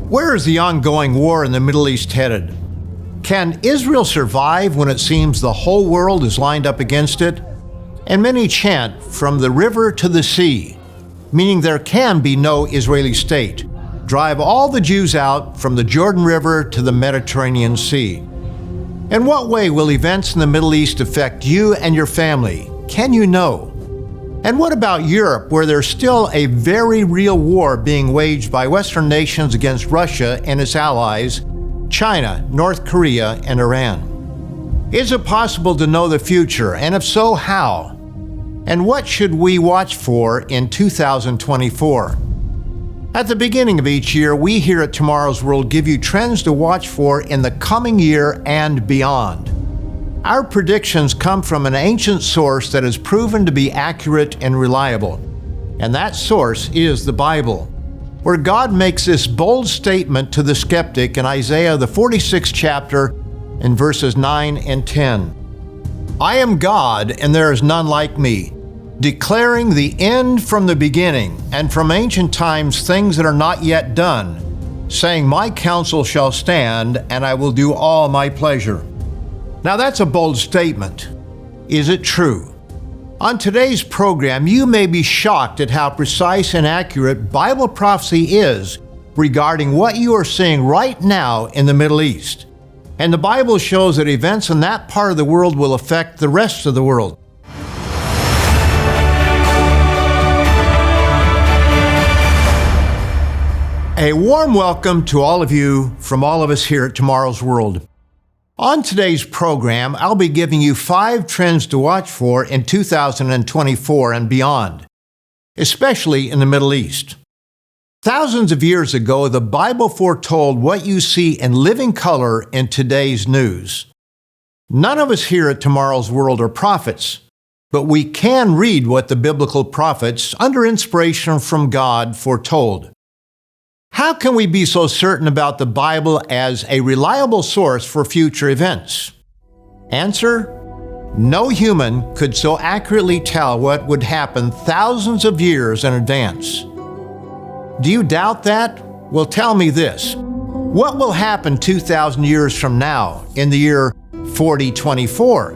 Where is the ongoing war in the Middle East headed? Can Israel survive when it seems the whole world is lined up against it? And many chant from the river to the sea, meaning there can be no Israeli state. Drive all the Jews out from the Jordan River to the Mediterranean Sea. In what way will events in the Middle East affect you and your family? Can you know? And what about Europe, where there's still a very real war being waged by Western nations against Russia and its allies, China, North Korea, and Iran? Is it possible to know the future, and if so, how? And what should we watch for in 2024? At the beginning of each year, we here at Tomorrow's World give you trends to watch for in the coming year and beyond. Our predictions come from an ancient source that is proven to be accurate and reliable, and that source is the Bible, where God makes this bold statement to the skeptic in Isaiah, the 46th chapter, in verses 9 and 10. I am God, and there is none like me, declaring the end from the beginning, and from ancient times things that are not yet done, saying, my counsel shall stand, and I will do all my pleasure. Now that's a bold statement. Is it true? On today's program, you may be shocked at how precise and accurate Bible prophecy is regarding what you are seeing right now in the Middle East. And the Bible shows that events in that part of the world will affect the rest of the world. A warm welcome to all of you from all of us here at Tomorrow's World. On today's program, I'll be giving you 5 trends to watch for in 2024 and beyond, especially in the Middle East. Thousands of years ago, the Bible foretold what you see in living color in today's news. None of us here at Tomorrow's World are prophets, but we can read what the biblical prophets, under inspiration from God, foretold. How can we be so certain about the Bible as a reliable source for future events? Answer: no human could so accurately tell what would happen thousands of years in advance. Do you doubt that? Well, tell me this. What will happen 2,000 years from now, in the year 4024?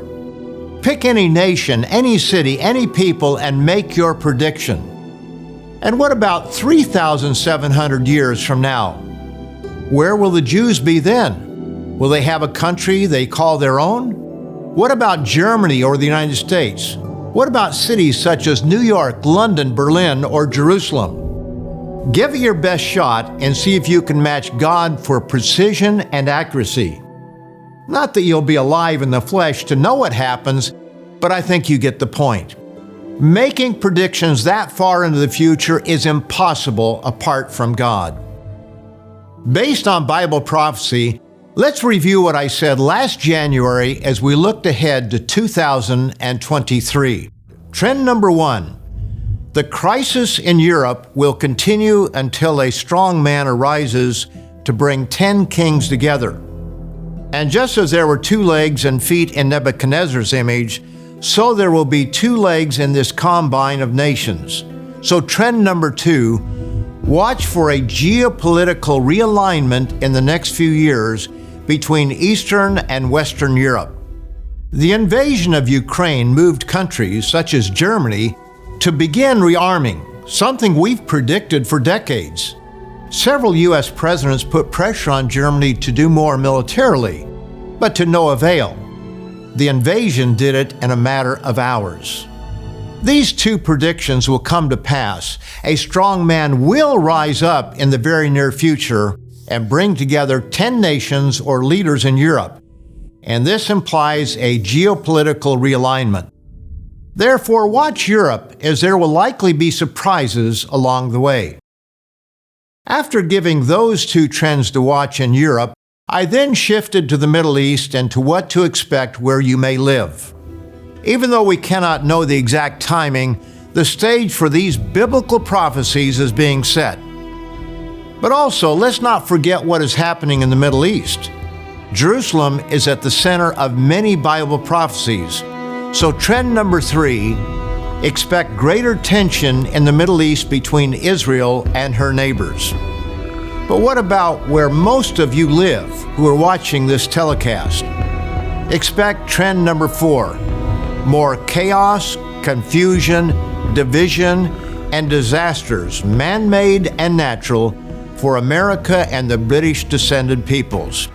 Pick any nation, any city, any people, and make your prediction. And what about 3,700 years from now? Where will the Jews be then? Will they have a country they call their own? What about Germany or the United States? What about cities such as New York, London, Berlin, or Jerusalem? Give it your best shot and see if you can match God for precision and accuracy. Not that you'll be alive in the flesh to know what happens, but I think you get the point. Making predictions that far into the future is impossible apart from God. Based on Bible prophecy, let's review what I said last January as we looked ahead to 2023. Trend number 1. The crisis in Europe will continue until a strong man arises to bring 10 kings together. And just as there were 2 legs and feet in Nebuchadnezzar's image, so there will be 2 legs in this combine of nations. So trend number 2, watch for a geopolitical realignment in the next few years between Eastern and Western Europe. The invasion of Ukraine moved countries such as Germany to begin rearming, something we've predicted for decades. Several U.S. presidents put pressure on Germany to do more militarily, but to no avail. The invasion did it in a matter of hours. These 2 predictions will come to pass. A strong man will rise up in the very near future and bring together 10 nations or leaders in Europe, and this implies a geopolitical realignment. Therefore, watch Europe, as there will likely be surprises along the way. After giving those 2 trends to watch in Europe, I then shifted to the Middle East and to what to expect where you may live. Even though we cannot know the exact timing, the stage for these biblical prophecies is being set. But also, let's not forget what is happening in the Middle East. Jerusalem is at the center of many Bible prophecies. So trend number 3, expect greater tension in the Middle East between Israel and her neighbors. But what about where most of you live who are watching this telecast? Expect trend number 4. More chaos, confusion, division, and disasters, man-made and natural, for America and the British-descended peoples.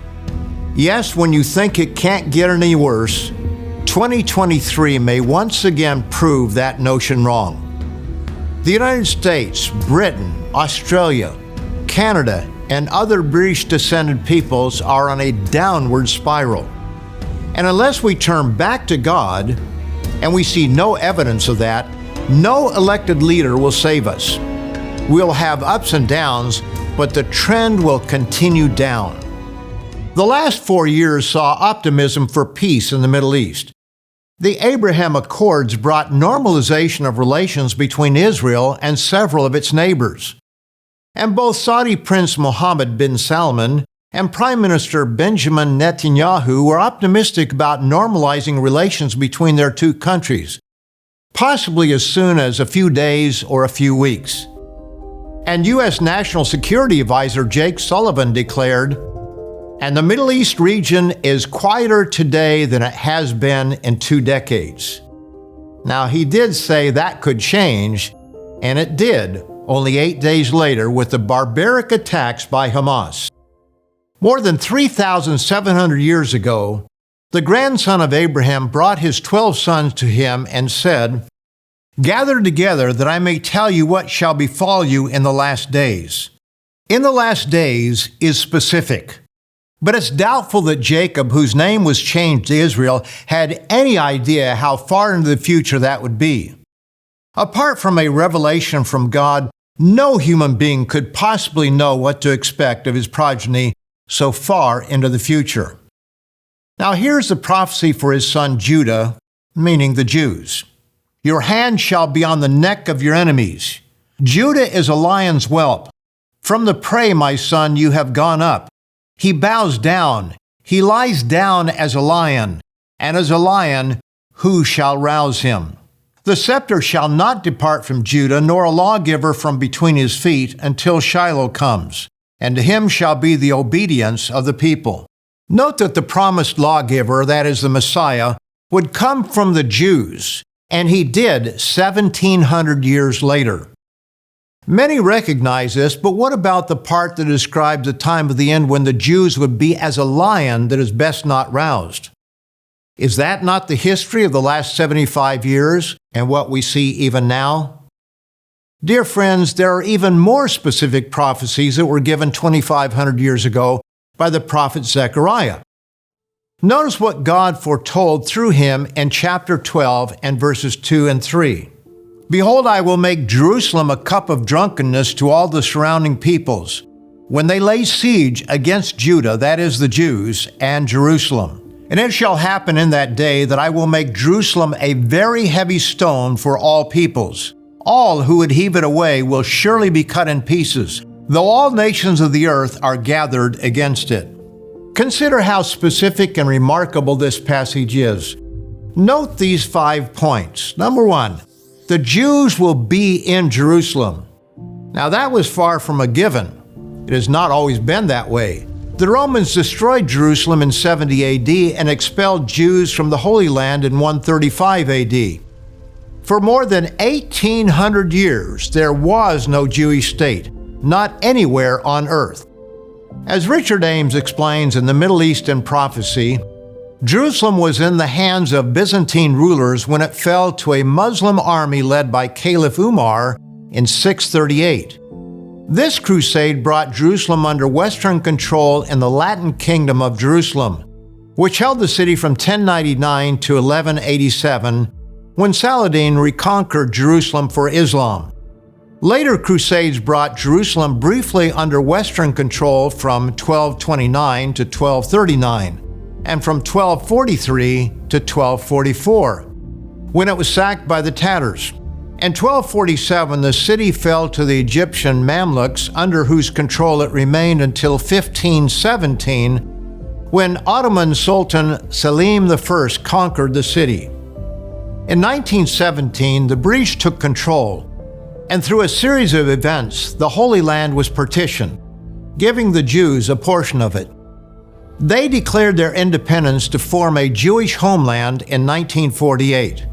Yes, when you think it can't get any worse, 2023 may once again prove that notion wrong. The United States, Britain, Australia, Canada, and other British-descended peoples are on a downward spiral. And unless we turn back to God, and we see no evidence of that, no elected leader will save us. We'll have ups and downs, but the trend will continue down. The last 4 years saw optimism for peace in the Middle East. The Abraham Accords brought normalization of relations between Israel and several of its neighbors. And both Saudi Prince Mohammed bin Salman and Prime Minister Benjamin Netanyahu were optimistic about normalizing relations between their two countries, possibly as soon as a few days or a few weeks. And U.S. National Security Advisor Jake Sullivan declared, "And the Middle East region is quieter today than it has been in 2 decades." Now, he did say that could change, and it did, only 8 days later with the barbaric attacks by Hamas. More than 3,700 years ago, the grandson of Abraham brought his 12 sons to him and said, "Gather together that I may tell you what shall befall you in the last days." In the last days is specific. But it's doubtful that Jacob, whose name was changed to Israel, had any idea how far into the future that would be. Apart from a revelation from God, no human being could possibly know what to expect of his progeny so far into the future. Now here's the prophecy for his son Judah, meaning the Jews. "Your hand shall be on the neck of your enemies. Judah is a lion's whelp. From the prey, my son, you have gone up. He bows down, he lies down as a lion, and as a lion, who shall rouse him? The scepter shall not depart from Judah, nor a lawgiver from between his feet, until Shiloh comes, and to him shall be the obedience of the people." Note that the promised lawgiver, that is the Messiah, would come from the Jews, and he did 1,700 years later. Many recognize this, but what about the part that describes the time of the end when the Jews would be as a lion that is best not roused? Is that not the history of the last 75 years and what we see even now? Dear friends, there are even more specific prophecies that were given 2,500 years ago by the prophet Zechariah. Notice what God foretold through him in chapter 12 and verses 2 and 3. "Behold, I will make Jerusalem a cup of drunkenness to all the surrounding peoples, when they lay siege against Judah, that is the Jews, and Jerusalem. And it shall happen in that day that I will make Jerusalem a very heavy stone for all peoples. All who would heave it away will surely be cut in pieces, though all nations of the earth are gathered against it." Consider how specific and remarkable this passage is. Note these 5 points. Number 1, the Jews will be in Jerusalem. Now that was far from a given. It has not always been that way. The Romans destroyed Jerusalem in 70 AD and expelled Jews from the Holy Land in 135 AD. For more than 1,800 years, there was no Jewish state, not anywhere on earth. As Richard Ames explains in the Middle Eastern Prophecy, Jerusalem was in the hands of Byzantine rulers when it fell to a Muslim army led by Caliph Umar in 638. This crusade brought Jerusalem under Western control in the Latin Kingdom of Jerusalem, which held the city from 1099 to 1187, when Saladin reconquered Jerusalem for Islam. Later crusades brought Jerusalem briefly under Western control from 1229 to 1239, and from 1243 to 1244, when it was sacked by the Tatars. In 1247, the city fell to the Egyptian Mamluks, under whose control it remained until 1517, when Ottoman Sultan Selim I conquered the city. In 1917, the British took control, and through a series of events, the Holy Land was partitioned. giving the Jews a portion of it. They declared their independence to form a Jewish homeland in 1948.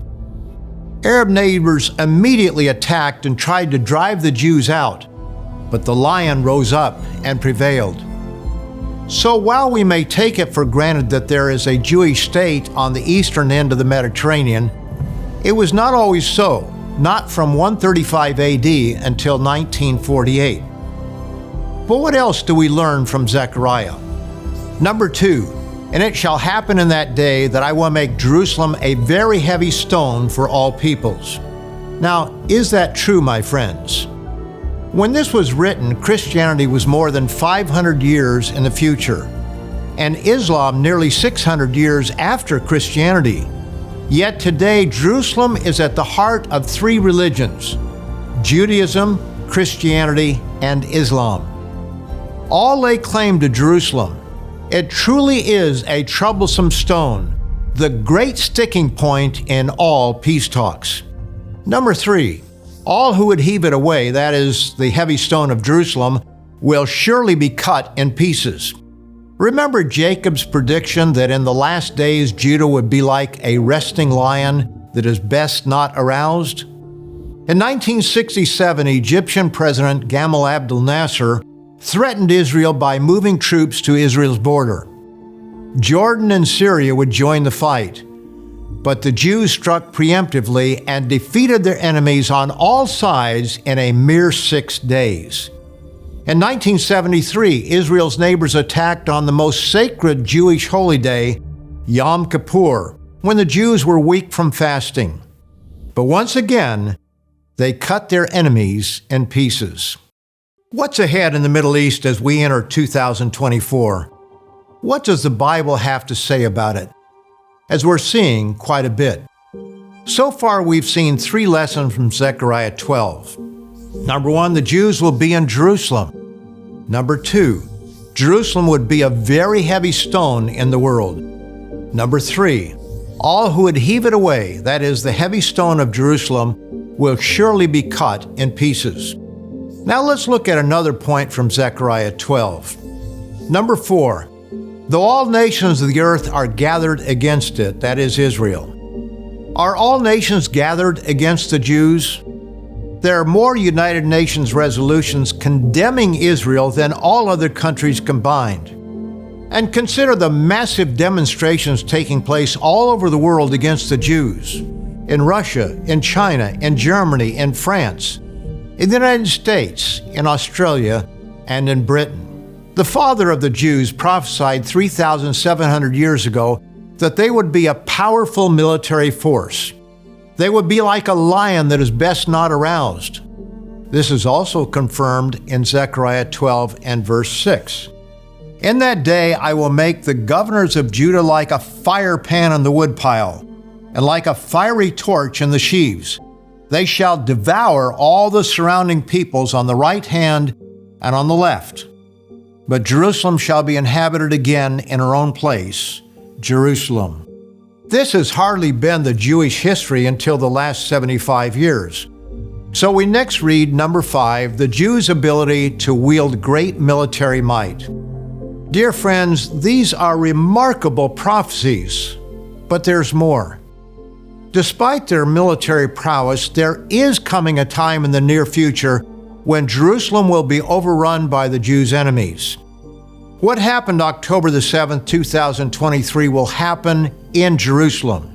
Arab neighbors immediately attacked and tried to drive the Jews out, but the lion rose up and prevailed. So while we may take it for granted that there is a Jewish state on the eastern end of the Mediterranean, it was not always so, not from 135 AD until 1948. But what else do we learn from Zechariah? Number 2, and it shall happen in that day that I will make Jerusalem a very heavy stone for all peoples. Now, is that true, my friends? When this was written, Christianity was more than 500 years in the future, and Islam nearly 600 years after Christianity. Yet today, Jerusalem is at the heart of 3 religions: Judaism, Christianity, and Islam. All lay claim to Jerusalem. It truly is a troublesome stone, the great sticking point in all peace talks. Number 3, all who would heave it away, that is, the heavy stone of Jerusalem, will surely be cut in pieces. Remember Jacob's prediction that in the last days Judah would be like a resting lion that is best not aroused? In 1967, Egyptian President Gamal Abdel Nasser threatened Israel by moving troops to Israel's border. Jordan and Syria would join the fight, but the Jews struck preemptively and defeated their enemies on all sides in a mere 6 days. In 1973, Israel's neighbors attacked on the most sacred Jewish holy day, Yom Kippur, when the Jews were weak from fasting. But once again, they cut their enemies in pieces. What's ahead in the Middle East as we enter 2024? What does the Bible have to say about it? As we're seeing quite a bit. So far, we've seen 3 lessons from Zechariah 12. Number 1, the Jews will be in Jerusalem. Number 2, Jerusalem would be a very heavy stone in the world. Number 3, all who would heave it away, that is, the heavy stone of Jerusalem, will surely be cut in pieces. Now let's look at another point from Zechariah 12. Number 4, though all nations of the earth are gathered against it, that is Israel. Are all nations gathered against the Jews? There are more United Nations resolutions condemning Israel than all other countries combined. And consider the massive demonstrations taking place all over the world against the Jews. In Russia, in China, in Germany, in France, in the United States, in Australia, and in Britain. The father of the Jews prophesied 3,700 years ago that they would be a powerful military force. They would be like a lion that is best not aroused. This is also confirmed in Zechariah 12 and verse 6. In that day I will make the governors of Judah like a fire pan on the woodpile, and like a fiery torch in the sheaves. They shall devour all the surrounding peoples on the right hand and on the left. But Jerusalem shall be inhabited again in her own place, Jerusalem. This has hardly been the Jewish history until the last 75 years. So we next read number 5, the Jews' ability to wield great military might. Dear friends, these are remarkable prophecies, but there's more. Despite their military prowess, there is coming a time in the near future when Jerusalem will be overrun by the Jews' enemies. What happened October the 7th, 2023 will happen in Jerusalem.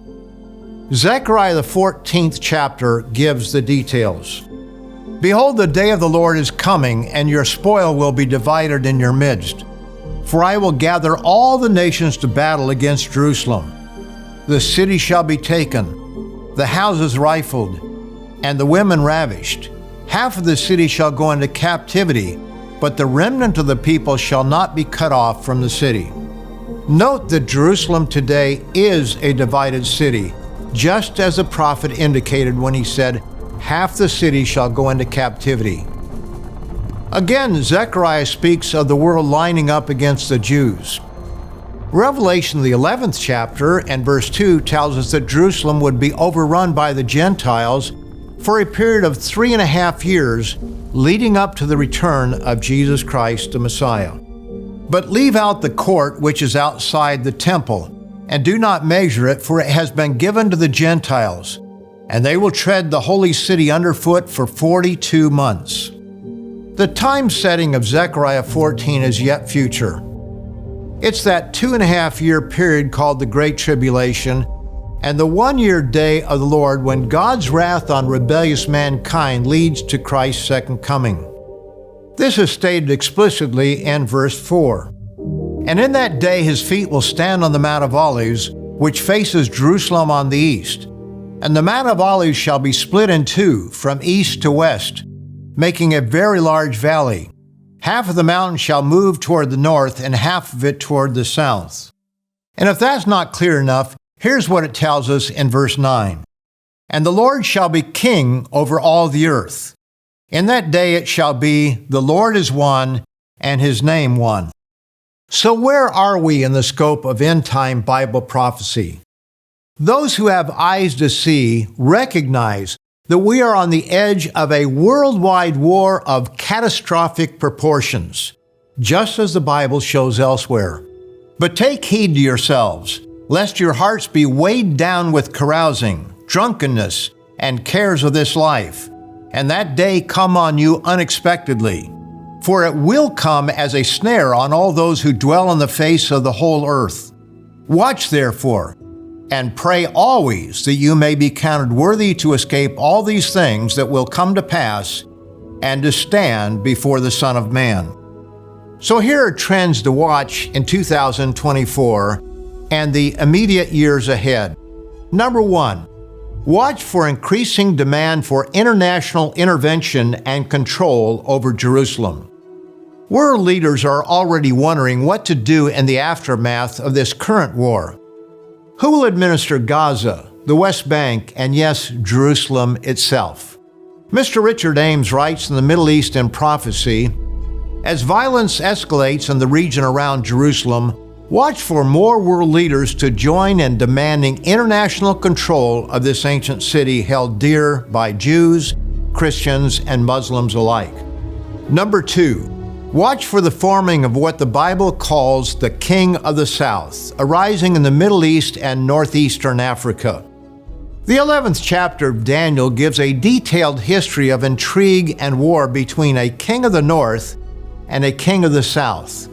Zechariah the 14th chapter gives the details. Behold, the day of the Lord is coming, and your spoil will be divided in your midst. For I will gather all the nations to battle against Jerusalem. The city shall be taken, the houses rifled, and the women ravished. Half of the city shall go into captivity, but the remnant of the people shall not be cut off from the city. Note that Jerusalem today is a divided city, just as the prophet indicated when he said, half the city shall go into captivity. Again, Zechariah speaks of the world lining up against the Jews. Revelation, the 11th chapter and verse 2 tells us that Jerusalem would be overrun by the Gentiles for a period of 3.5 years leading up to the return of Jesus Christ the Messiah. But leave out the court which is outside the temple, and do not measure it, for it has been given to the Gentiles, and they will tread the holy city underfoot for 42 months. The time setting of Zechariah 14 is yet future. It's that 2.5-year period called the Great Tribulation, and the 1-year day of the Lord when God's wrath on rebellious mankind leads to Christ's second coming. This is stated explicitly in verse 4. And in that day his feet will stand on the Mount of Olives, which faces Jerusalem on the east. And the Mount of Olives shall be split in two, from east to west, making a very large valley. Half of the mountain shall move toward the north, and half of it toward the south. And if that's not clear enough, here's what it tells us in verse 9. And the Lord shall be king over all the earth. In that day it shall be, the Lord is one, and his name one. So where are we in the scope of end-time Bible prophecy? Those who have eyes to see recognize that we are on the edge of a worldwide war of catastrophic proportions, just as the Bible shows elsewhere. But take heed to yourselves, lest your hearts be weighed down with carousing, drunkenness, and cares of this life, and that day come on you unexpectedly. For it will come as a snare on all those who dwell on the face of the whole earth. Watch therefore, and pray always that you may be counted worthy to escape all these things that will come to pass, and to stand before the Son of Man. So here are trends to watch in 2024 and the immediate years ahead. Number 1, watch for increasing demand for international intervention and control over Jerusalem. World leaders are already wondering what to do in the aftermath of this current war. Who will administer Gaza, the West Bank, and yes, Jerusalem itself? Mr. Richard Ames writes in the Middle East in Prophecy, as violence escalates in the region around Jerusalem, watch for more world leaders to join in demanding international control of this ancient city held dear by Jews, Christians, and Muslims alike. Number 2, watch for the forming of what the Bible calls the King of the South, arising in the Middle East and northeastern Africa. The 11th chapter of Daniel gives a detailed history of intrigue and war between a king of the north and a king of the south.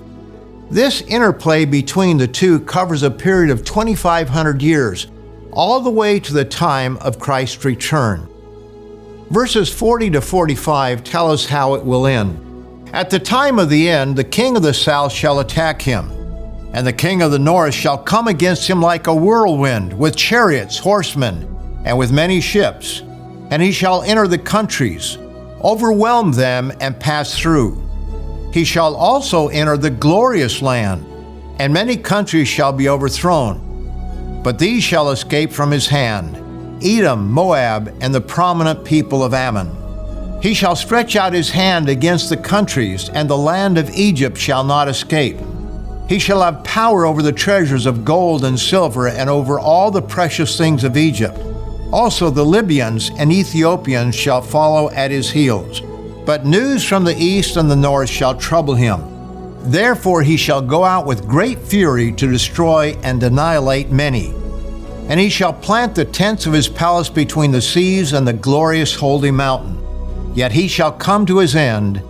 This interplay between the two covers a period of 2,500 years, all the way to the time of Christ's return. Verses 40 to 45 tell us how it will end. At the time of the end, the king of the south shall attack him, and the king of the north shall come against him like a whirlwind, with chariots, horsemen, and with many ships. And he shall enter the countries, overwhelm them, and pass through. He shall also enter the glorious land, and many countries shall be overthrown. But these shall escape from his hand, Edom, Moab, and the prominent people of Ammon. He shall stretch out his hand against the countries, and the land of Egypt shall not escape. He shall have power over the treasures of gold and silver, and over all the precious things of Egypt. Also the Libyans and Ethiopians shall follow at his heels. But news from the east and the north shall trouble him. Therefore he shall go out with great fury to destroy and annihilate many. And he shall plant the tents of his palace between the seas and the glorious holy mountain. Yet he shall come to his end,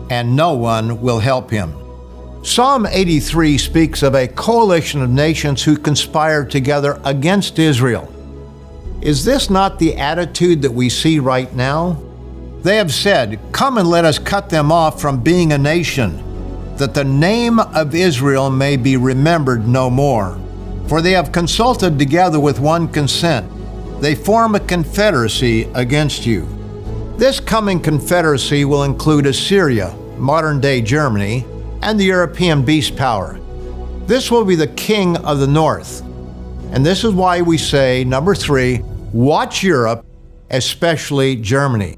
and no one will help him. Psalm 83 speaks of a coalition of nations who conspire together against Israel. Is this not the attitude that we see right now? They have said, "Come and let us cut them off from being a nation, that the name of Israel may be remembered no more. For they have consulted together with one consent. They form a confederacy against you." This coming confederacy will include Assyria, modern-day Germany, and the European beast power. This will be the king of the north. And this is why we say, number 3, watch Europe, especially Germany.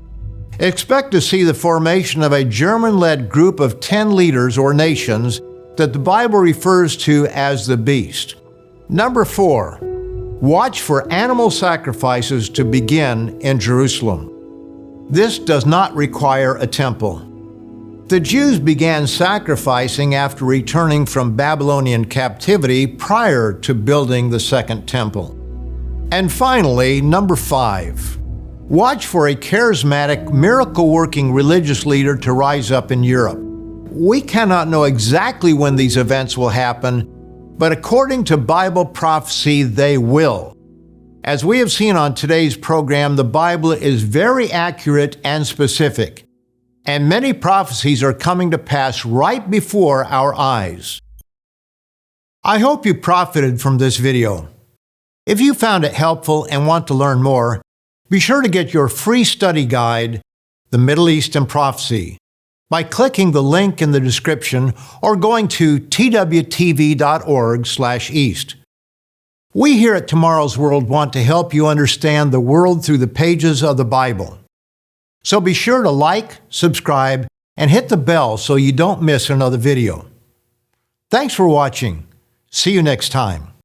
Expect to see the formation of a German-led group of 10 leaders or nations that the Bible refers to as the beast. Number 4, watch for animal sacrifices to begin in Jerusalem. This does not require a temple. The Jews began sacrificing after returning from Babylonian captivity prior to building the second temple. And finally, number 5. Watch for a charismatic, miracle-working religious leader to rise up in Europe. We cannot know exactly when these events will happen, but according to Bible prophecy, they will. As we have seen on today's program, the Bible is very accurate and specific, and many prophecies are coming to pass right before our eyes. I hope you profited from this video. If you found it helpful and want to learn more, be sure to get your free study guide, The Middle East and Prophecy, by clicking the link in the description or going to twtv.org/east. We here at Tomorrow's World want to help you understand the world through the pages of the Bible. So be sure to like, subscribe, and hit the bell so you don't miss another video. Thanks for watching. See you next time.